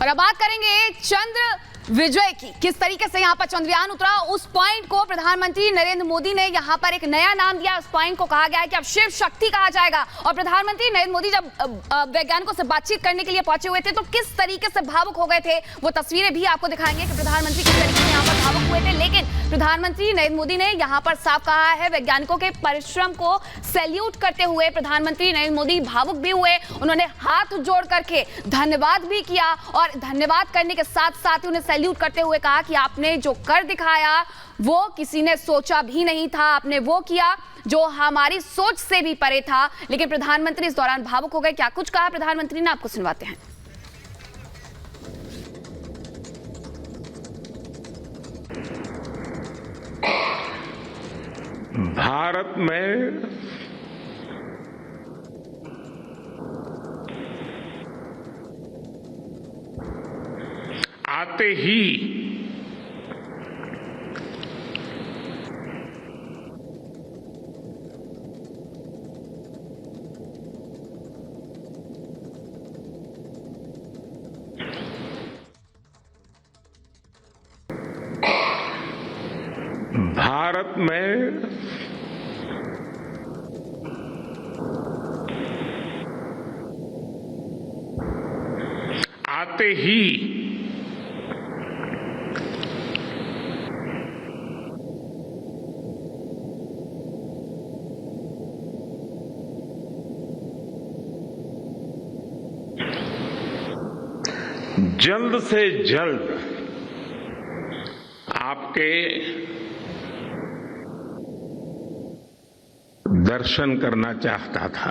और अब बात करेंगे चंद्र विजय की। किस तरीके से यहाँ पर चंद्रयान उतरा, उस पॉइंट को प्रधानमंत्री नरेंद्र मोदी ने यहाँ पर एक नया नाम दिया। उस पॉइंट को कहा गया है कि अब शिव शक्ति कहा जाएगा। और प्रधानमंत्री नरेंद्र मोदी जब वैज्ञानिकों से बातचीत करने के लिए पहुंचे हुए थे तो किस तरीके से भावुक हो गए थे, वो तस्वीरें भी आपको दिखाएंगे कि प्रधानमंत्री किस तरीके से यहाँ पर भावुक हुए थे। लेकिन प्रधानमंत्री नरेंद्र मोदी ने यहाँ पर साफ कहा है, वैज्ञानिकों के परिश्रम को सैल्यूट करते हुए प्रधानमंत्री नरेंद्र मोदी भावुक भी हुए। उन्होंने हाथ जोड़ करके धन्यवाद भी किया और धन्यवाद करने के साथ साथ उन्हें सैल्यूट करते हुए कहा कि आपने जो कर दिखाया वो किसी ने सोचा भी नहीं था, आपने वो किया जो हमारी सोच से भी परे था। लेकिन प्रधानमंत्री इस दौरान भावुक हो गए। क्या कुछ कहा प्रधानमंत्री ने, आपको सुनवाते हैं। भारत में आते ही भारत में आते ही जल्द से जल्द आपके दर्शन करना चाहता था।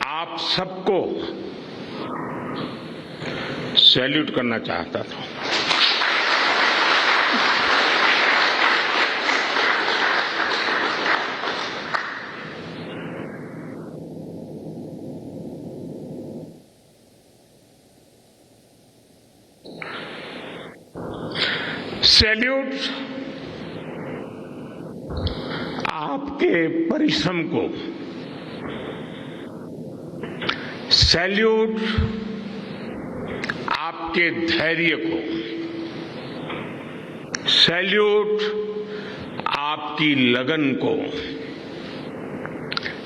आप सबको सैल्यूट करना चाहता था। सैल्यूट आपके परिश्रम को, सैल्यूट आपके धैर्य को, सैल्यूट आपकी लगन को,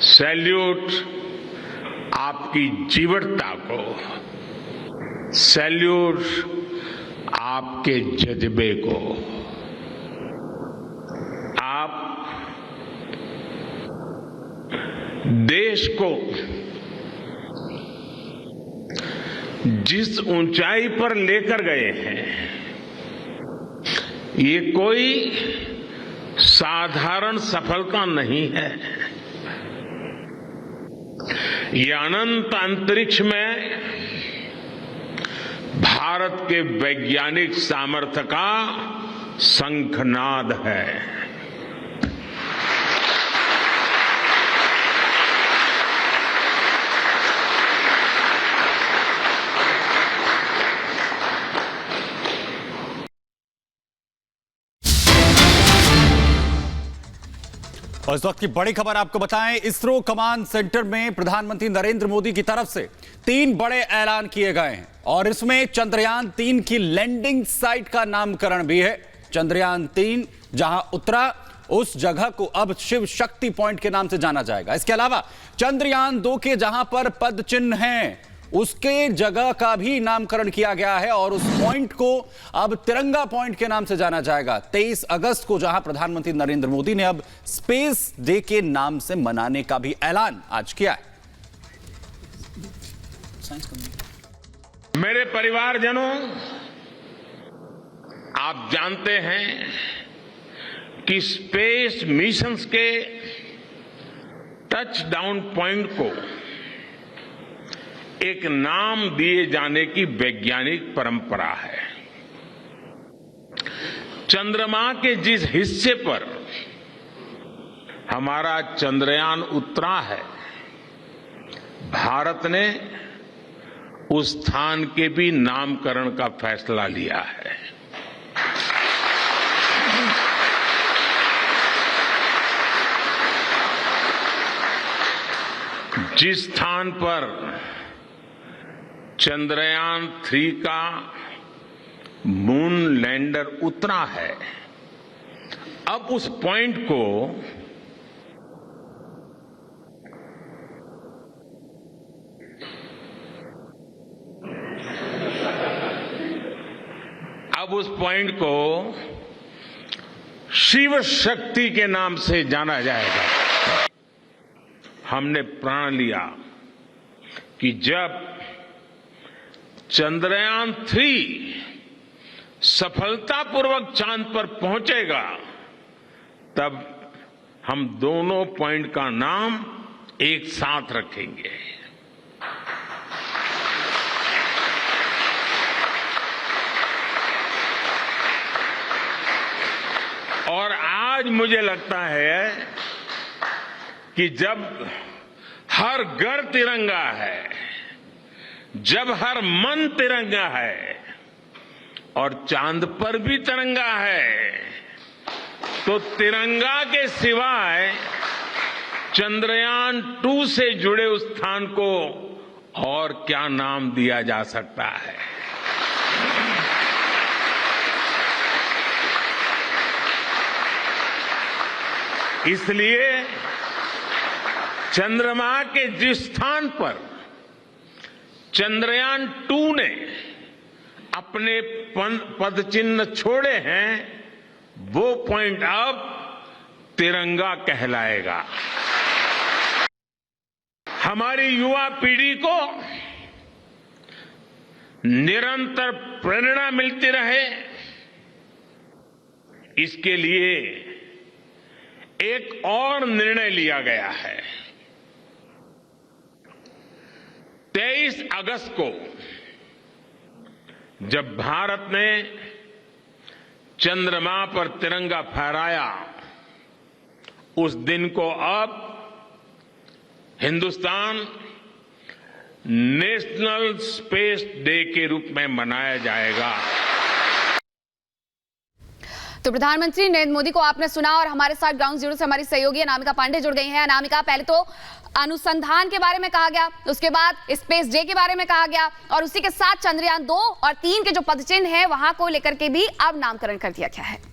सैल्यूट आपकी जीवटता को, सैल्यूट आपके जज्बे को। आप देश को जिस ऊंचाई पर लेकर गए हैं, ये कोई साधारण सफलता नहीं है। ये अनंत अंतरिक्ष में भारत के वैज्ञानिक सामर्थ्य का शंखनाद है। और इस वक्त की बड़ी खबर आपको बताएं, इसरो कमांड सेंटर में प्रधानमंत्री नरेंद्र मोदी की तरफ से 3 बड़े ऐलान किए गए हैं और इसमें चंद्रयान 3 की लैंडिंग साइट का नामकरण भी है। चंद्रयान 3 जहां उतरा उस जगह को अब शिव शक्ति पॉइंट के नाम से जाना जाएगा। इसके अलावा चंद्रयान 2 के जहां पर पद चिन्ह हैं उसके जगह का भी नामकरण किया गया है और उस पॉइंट को अब तिरंगा पॉइंट के नाम से जाना जाएगा। 23 अगस्त को जहां प्रधानमंत्री नरेंद्र मोदी ने अब स्पेस डे के नाम से मनाने का भी ऐलान आज किया है। मेरे परिवारजनों, आप जानते हैं कि स्पेस मिशंस के टच डाउन पॉइंट को एक नाम दिए जाने की वैज्ञानिक परंपरा है। चंद्रमा के जिस हिस्से पर हमारा चंद्रयान उतरा है, भारत ने उस स्थान के भी नामकरण का फैसला लिया है। जिस स्थान पर चंद्रयान 3 का मून लैंडर उतरा है, अब उस पॉइंट को शिव शक्ति के नाम से जाना जाएगा। हमने प्रण लिया कि जब चंद्रयान 3 सफलतापूर्वक चांद पर पहुंचेगा, तब हम दोनों पॉइंट का नाम एक साथ रखेंगे। और आज मुझे लगता है कि जब हर घर तिरंगा है, जब हर मन तिरंगा है और चांद पर भी तिरंगा है, तो तिरंगा के सिवाय चंद्रयान 2 से जुड़े उस स्थान को और क्या नाम दिया जा सकता है। इसलिए चंद्रमा के जिस स्थान पर चंद्रयान 2 ने अपने पदचिन्ह छोड़े हैं, वो पॉइंट अब तिरंगा कहलाएगा। हमारी युवा पीढ़ी को निरंतर प्रेरणा मिलती रहे, इसके लिए एक और निर्णय लिया गया है। 23 अगस्त को जब भारत ने चंद्रमा पर तिरंगा फहराया, उस दिन को अब हिंदुस्तान नेशनल स्पेस डे के रूप में मनाया जाएगा। तो प्रधानमंत्री नरेंद्र मोदी को आपने सुना और हमारे साथ ग्राउंड जीरो से हमारी सहयोगी अनामिका पांडे जुड़ गई हैं। अनामिका, पहले तो अनुसंधान के बारे में कहा गया, उसके बाद स्पेस डे के बारे में कहा गया और उसी के साथ चंद्रयान 2 और 3 के जो पदचिन्ह है वहां को लेकर के भी अब नामकरण कर दिया गया है।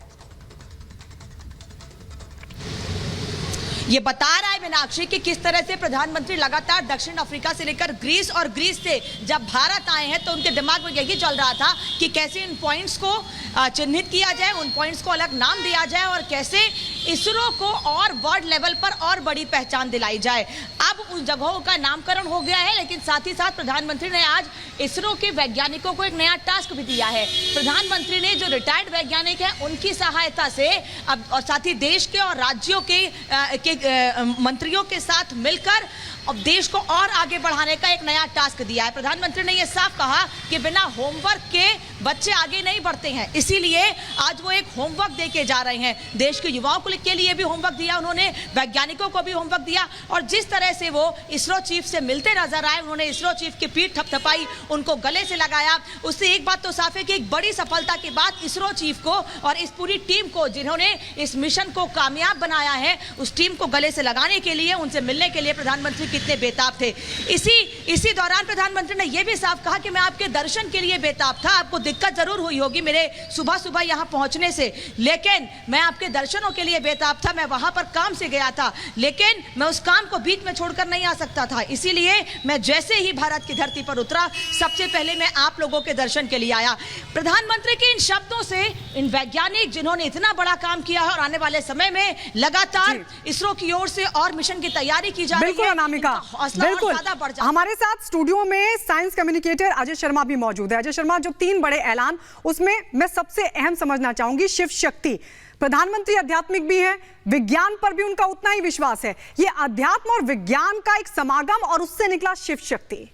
ये बता रहा है मीनाक्षी कि किस तरह से प्रधानमंत्री लगातार दक्षिण अफ्रीका से लेकर ग्रीस और ग्रीस से जब भारत आए हैं तो उनके दिमाग में यही चल रहा था कि कैसे इन पॉइंट्स को चिन्हित किया जाए, उन पॉइंट्स को अलग नाम दिया जाए और कैसे इसरो को और वर्ल्ड लेवल पर और बड़ी पहचान दिलाई जाए। अब उन जगहों का नामकरण हो गया है, लेकिन साथ ही साथ प्रधानमंत्री ने आज इसरो के वैज्ञानिकों को एक नया टास्क भी दिया है। प्रधानमंत्री ने जो रिटायर्ड वैज्ञानिक हैं उनकी सहायता से अब और साथ ही देश के और राज्यों के मंत्रियों के साथ मिलकर अब देश को और आगे बढ़ाने का एक नया टास्क दिया है। प्रधानमंत्री ने यह साफ कहा कि बिना होमवर्क के बच्चे आगे नहीं बढ़ते हैं, इसीलिए आज वो एक होमवर्क देके जा रहे हैं। देश के युवाओं के लिए भी होमवर्क दिया उन्होंने, वैज्ञानिकों को भी होमवर्क दिया और जिस तरह से वो इसरो चीफ से मिलते नजर आए, उन्होंने इसरो चीफ की पीठ थपथपाई, उनको गले से लगाया। उससे एक बात तो साफ है कि एक बड़ी सफलता के बाद इसरो चीफ को और इस पूरी टीम को, जिन्होंने इस मिशन को कामयाब बनाया है, उस टीम को गले से लगाने के लिए, उनसे मिलने के लिए प्रधानमंत्री कितने बेताब थे। इसी दौरान प्रधानमंत्री ने यह भी साफ कहा कि मैं आपके दर्शन के लिए बेताब था। आपको दिक्कत जरूर हुई होगी मेरे सुबह सुबह यहां पहुंचने से, लेकिन मैं आपके दर्शनों के लिए बेताब था। मैं वहां पर काम से गया था, लेकिन मैं उस काम को बीच में छोड़कर नहीं आ सकता था। इसीलिए मैं जैसे ही भारत की धरती पर उतरा, सबसे पहले मैं आप लोगों के दर्शन के लिए आया। प्रधानमंत्री के इन शब्दों से इन वैज्ञानिक जिन्होंने इतना बड़ा काम किया है और आने वाले समय में लगातार इसरो की ओर से और मिशन की तैयारी की जा रही है। बिल्कुल अनामिका, बिल्कुल। हमारे साथ स्टूडियो में साइंस कम्युनिकेटर अजय शर्मा भी मौजूद है। अजय शर्मा, जो 3 बड़े ऐलान, उसमें मैं सबसे अहम समझना चाहूंगी शिव शक्ति। प्रधानमंत्री आध्यात्मिक भी हैं, विज्ञान पर भी उनका उतना ही विश्वास है। ये अध्यात्म और विज्ञान का एक समागम और उससे निकला शिव शक्ति।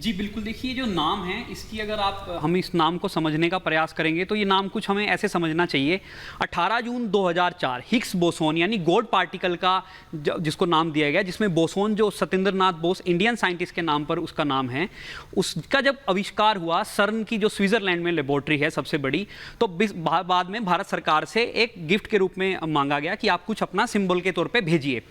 जी बिल्कुल, देखिए जो नाम है इसकी अगर हम इस नाम को समझने का प्रयास करेंगे तो ये नाम कुछ हमें ऐसे समझना चाहिए। 18 जून 2004 हिग्स बोसोन यानी गॉड पार्टिकल का जिसको नाम दिया गया, जिसमें बोसोन जो सत्येंद्र नाथ बोस इंडियन साइंटिस्ट के नाम पर उसका नाम है, उसका जब आविष्कार हुआ सर्न की जो स्विट्जरलैंड में लेबोरेटरी है सबसे बड़ी, तो बाद में भारत सरकार से एक गिफ्ट के रूप में मांगा गया कि आप कुछ अपना सिंबल के तौर पे भेजिए।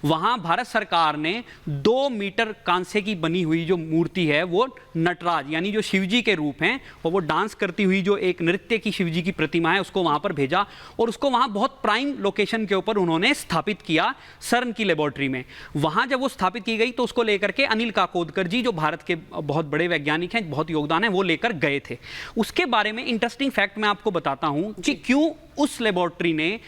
वहाँ भारत सरकार ने 2 मीटर कांसे की बनी हुई जो मूर्ति है वो नटराज यानी जो शिवजी के रूप हैं और वो डांस करती हुई जो एक नृत्य की शिवजी की प्रतिमा है उसको वहां पर भेजा और उसको वहां बहुत प्राइम लोकेशन के ऊपर उन्होंने स्थापित किया सर्न की लेबोरेटरी में। वहां जब वो स्थापित की गई तो उसको लेकर के अनिल काकोदकर जी जो भारत के बहुत बड़े वैज्ञानिक हैं, बहुत योगदान है, वो लेकर गए थे। उसके बारे में इंटरेस्टिंग फैक्ट मैं आपको बताता हूं कि क्यों उस लेबोरेटरी ने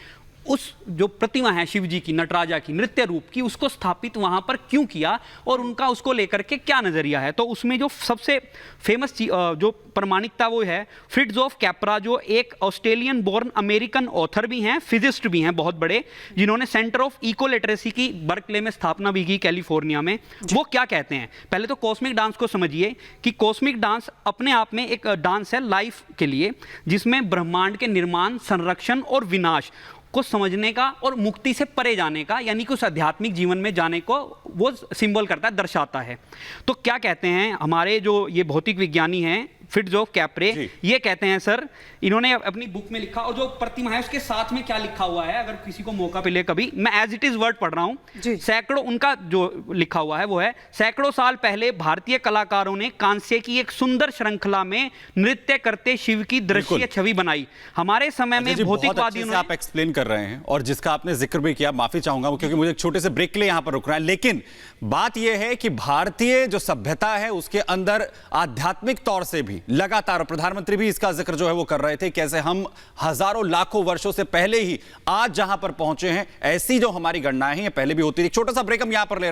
उस जो प्रतिमा है शिव जी की, नटराजा की, नृत्य रूप की, उसको स्थापित वहां पर क्यों किया और उनका उसको लेकर के क्या नजरिया है। तो उसमें जो सबसे फेमस जो प्रमाणिकता वो है फ्रिट्जोफ कैप्रा, जो एक ऑस्ट्रेलियन बोर्न अमेरिकन ऑथर भी हैं, फिजिस्ट भी हैं बहुत बड़े, जिन्होंने सेंटर ऑफ इको लिटरेसी की बर्कले में स्थापना भी की कैलिफोर्निया में। वो क्या कहते हैं, पहले तो कॉस्मिक डांस को समझिए कि कॉस्मिक डांस अपने आप में एक डांस है लाइफ के लिए, जिसमें ब्रह्मांड के निर्माण, संरक्षण और विनाश को समझने का और मुक्ति से परे जाने का यानी कि उस आध्यात्मिक जीवन में जाने को वो सिंबल करता है, दर्शाता है। तो क्या कहते हैं हमारे जो ये भौतिक विज्ञानी हैं फ्रिट्जोफ कैप्रे, ये कहते हैं सर, इन्होंने अपनी बुक में लिखा और जो प्रतिमा है उसके साथ में क्या लिखा हुआ है, अगर किसी को मौका मिले कभी, मैं एज इट इज वर्ड पढ़ रहा हूं। सैकड़ों, उनका जो लिखा हुआ है वो है, सैकड़ों साल पहले भारतीय कलाकारों ने कांसे की एक सुंदर श्रृंखला में नृत्य करते शिव की दृश्य छवि बनाई। हमारे समय में भौतिकवादियों ने आप एक्सप्लेन कर रहे हैं और जिसका आपने जिक्र भी किया, माफी चाहूंगा क्योंकि मुझे एक छोटे से ब्रेक के लिए यहां पर रुकना है, लेकिन बात यह है कि भारतीय जो सभ्यता है उसके अंदर आध्यात्मिक तौर से भी लगातार, प्रधानमंत्री भी इसका जिक्र जो है वो कर रहे थे, कैसे हम हजारों लाखों वर्षों से पहले ही आज जहां पर पहुंचे हैं, ऐसी जो हमारी गणनाएं हैं पहले भी होती थी। छोटा सा ब्रेक हम यहां पर ले रहे हैं।